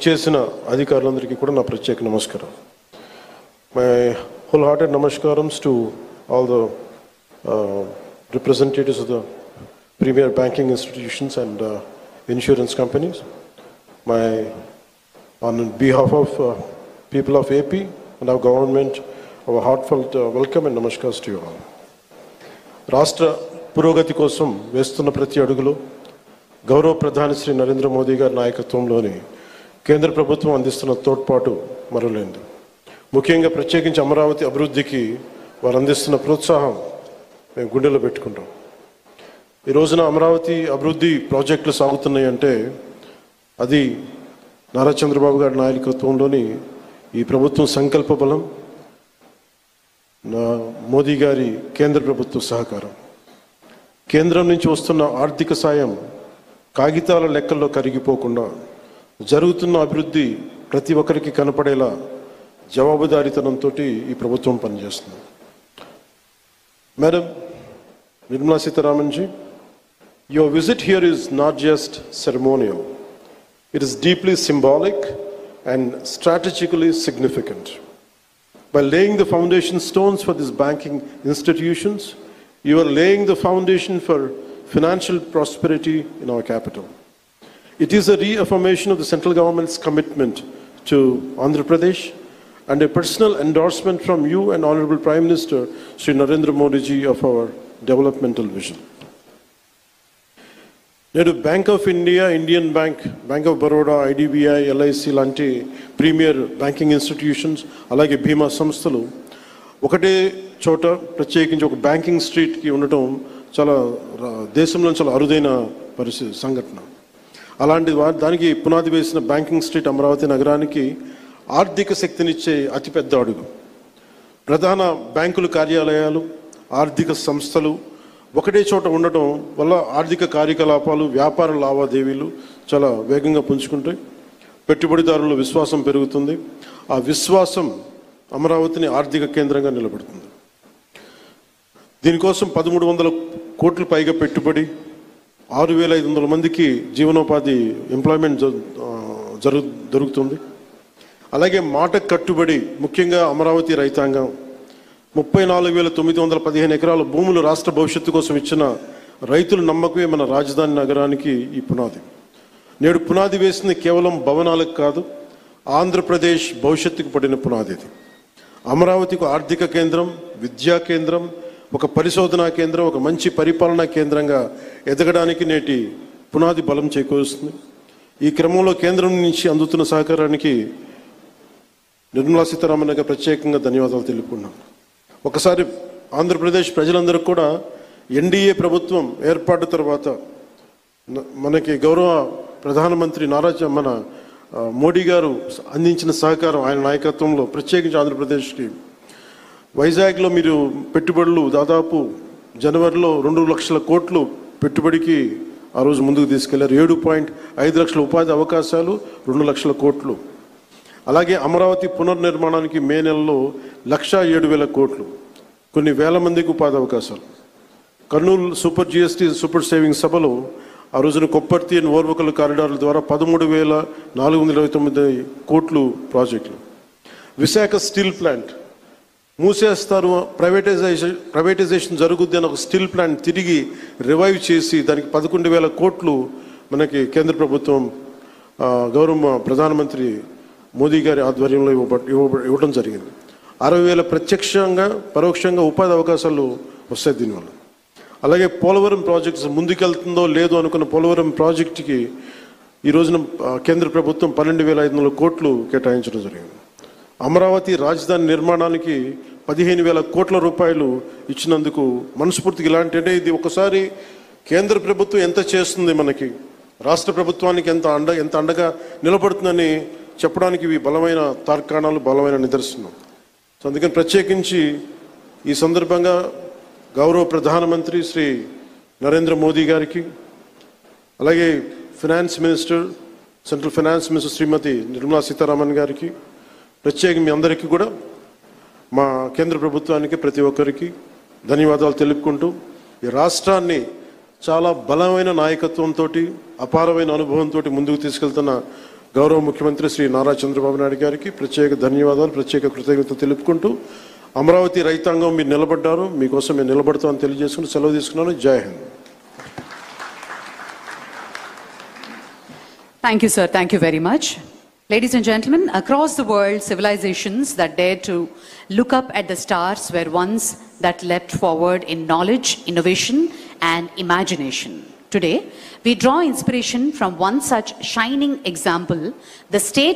ఇచ్చేసిన అధికారులందరికీ కూడా నా ప్రత్యేక నమస్కారం. My wholehearted namaskaram's to all the representatives of the premier banking institutions and insurance companies. On behalf of people of AP and our government, our heartfelt welcome and namaskars to you all. రాష్ట్ర పురోగతి కోసం వేస్తున్న ప్రతి అడుగులో గౌరవ ప్రధాని శ్రీ నరేంద్ర మోదీ గారి నాయకత్వంలోని కేంద్ర ప్రభుత్వం అందిస్తున్న తోడ్పాటు మరువలేనిది. ముఖ్యంగా ప్రత్యేకించి అమరావతి అభివృద్ధికి వారు అందిస్తున్న ప్రోత్సాహం మేము గుండెలో పెట్టుకుంటాం. ఈ రోజున అమరావతి అభివృద్ధి ప్రాజెక్టులు సాగుతున్నాయి అంటే అది నారా చంద్రబాబు గారి నాయకత్వంలోని ఈ ప్రభుత్వం సంకల్ప బలం, మోదీ గారి కేంద్ర ప్రభుత్వ సహకారం. కేంద్రం నుంచి వస్తున్న ఆర్థిక సాయం కాగితాల లెక్కల్లో కరిగిపోకుండా జరుగుతున్న అభివృద్ధి ప్రతి ఒక్కరికి కనపడేలా జవాబుదారీతనంతో ఈ ప్రభుత్వం పనిచేస్తుంది. Madam Nirmala Sitharaman ji, your visit here is not just ceremonial. It is deeply symbolic and strategically significant. By laying the foundation stones for these banking institutions, you are laying the foundation for financial prosperity in our capital. It is a reaffirmation of the central government's commitment to Andhra Pradesh and a personal endorsement from you and Honorable Prime Minister Shri Narendra Modi ji of our developmental vision. నేడు bank of India, Indian bank, bank of Baroda, IDBI, LIC లాంటి premier banking institutions, అలాగే బీమా సంస్థలు ఒకటే చోట ప్రత్యేకించి ఒక banking స్ట్రీట్కి ఉండటం చాలా దేశంలో చాలా అరుదైన సంఘటన. అలాంటి దానికి పునాది వేసిన బ్యాంకింగ్ స్ట్రీట్ అమరావతి నగరానికి ఆర్థిక శక్తినిచ్చే అతిపెద్ద అడుగు. ప్రధాన బ్యాంకుల కార్యాలయాలు, ఆర్థిక సంస్థలు ఒకటే చోట ఉండటం వల్ల ఆర్థిక కార్యకలాపాలు, వ్యాపార లావాదేవీలు చాలా వేగంగా పుంజుకుంటాయి. పెట్టుబడిదారుల విశ్వాసం పెరుగుతుంది. ఆ విశ్వాసం అమరావతిని ఆర్థిక కేంద్రంగా నిలబెడుతుంది. దీనికోసం 1300 కోట్ల పైగా పెట్టుబడి, 6500 మందికి జీవనోపాధి ఎంప్లాయ్మెంట్ జరుగుతుంది. అలాగే మాట కట్టుబడి ముఖ్యంగా అమరావతి రైతాంగం 34,915 ఎకరాల భూములు రాష్ట్ర భవిష్యత్తు కోసం ఇచ్చిన రైతుల నమ్మకమే మన రాజధాని నగరానికి ఈ పునాది. నేడు పునాది వేసింది కేవలం భవనాలకు కాదు, ఆంధ్రప్రదేశ్ భవిష్యత్తుకు పడిన పునాది. ఇది అమరావతికి ఆర్థిక కేంద్రం, విద్యా కేంద్రం, ఒక పరిశోధనా కేంద్రం, ఒక మంచి పరిపాలనా కేంద్రంగా ఎదగడానికి నేటి పునాది బలం చేకూరుస్తుంది. ఈ క్రమంలో కేంద్రం నుంచి అందుతున్న సహకారానికి నిర్మలా సీతారామన్ గారికి ప్రత్యేకంగా ధన్యవాదాలు తెలుపుకున్నాను. ఒకసారి ఆంధ్రప్రదేశ్ ప్రజలందరూ కూడా ఎన్డీఏ ప్రభుత్వం ఏర్పాటు తర్వాత మనకి గౌరవ ప్రధానమంత్రి మన మోడీ గారు అందించిన సహకారం, ఆయన నాయకత్వంలో ప్రత్యేకించి ఆంధ్రప్రదేశ్కి వైజాగ్లో మీరు పెట్టుబడులు దాదాపు జనవరిలో 2 లక్షల కోట్లు పెట్టుబడికి ఆ రోజు ముందుకు తీసుకెళ్లారు. 7.5 లక్షల ఉపాధి అవకాశాలు, 2 లక్షల కోట్లు. అలాగే అమరావతి పునర్నిర్మాణానికి మే నెలలో 1,07,000 కోట్లు, కొన్ని వేల మందికి ఉపాధి అవకాశాలు. Kurnool super GST super saving సభలో ఆ రోజున కొప్పర్తి అండ్ ఓర్వకల్ కారిడార్ల ద్వారా 13,429 కోట్లు ప్రాజెక్టులు. విశాఖ స్టీల్ ప్లాంట్ మూసేస్తారు, ప్రైవేటైజేషన్ జరుగుద్ది అని ఒక స్టీల్ ప్లాంట్ తిరిగి రివైవ్ చేసి దానికి 11,000 కోట్లు మనకి కేంద్ర ప్రభుత్వం గౌరవ ప్రధానమంత్రి మోదీ గారి ఆధ్వర్యంలో ఇవ్వడం జరిగింది. 60,000 ప్రత్యక్షంగా పరోక్షంగా ఉపాధి అవకాశాలు వస్తాయి దీనివల్ల. అలాగే పోలవరం ప్రాజెక్ట్స్ ముందుకెళ్తుందో లేదో అనుకున్న పోలవరం ప్రాజెక్టుకి ఈ రోజున కేంద్ర ప్రభుత్వం 12,500 కోట్లు కేటాయించడం జరిగింది. అమరావతి రాజధాని నిర్మాణానికి 15,000 కోట్ల రూపాయలు ఇచ్చినందుకు మనస్ఫూర్తిగా ఇలాంటి అంటే ఇది ఒకసారి కేంద్ర ప్రభుత్వం ఎంత చేస్తుంది, మనకి రాష్ట్ర ప్రభుత్వానికి ఎంత అండగా నిలబడుతుందని చెప్పడానికి ఇవి బలమైన తార్కాణాలు, బలమైన నిదర్శనం. సో అందుకని ప్రత్యేకించి ఈ సందర్భంగా గౌరవ ప్రధానమంత్రి శ్రీ నరేంద్ర మోదీ గారికి, అలాగే finance minister, central finance minister Shrimati Nirmala Sitharaman గారికి, ప్రత్యేకంగా మీ అందరికీ కూడా మా కేంద్ర ప్రభుత్వానికి ప్రతి ఒక్కరికి ధన్యవాదాలు తెలుపుకుంటూ ఈ రాష్ట్రాన్ని చాలా బలమైన నాయకత్వంతో, అపారమైన అనుభవంతో ముందుకు తీసుకెళ్తున్న గౌరవ ముఖ్యమంత్రి శ్రీ నారా చంద్రబాబు నాయుడు గారికి ప్రత్యేక ధన్యవాదాలు, ప్రత్యేక కృతజ్ఞతలు తెలుపుకుంటూ అమరావతి రైతాంగం మీరు నిలబడ్డారు, మీకోసం మేము నిలబడతామని తెలియజేసుకుని సెలవు తీసుకున్నాను. జై Hind. Thank you, sir. Thank you very much. Ladies and gentlemen, across the world, civilizations that dared to look up at the stars were ones that leapt forward in knowledge, innovation, and imagination. Today, we draw inspiration from one such shining example, the state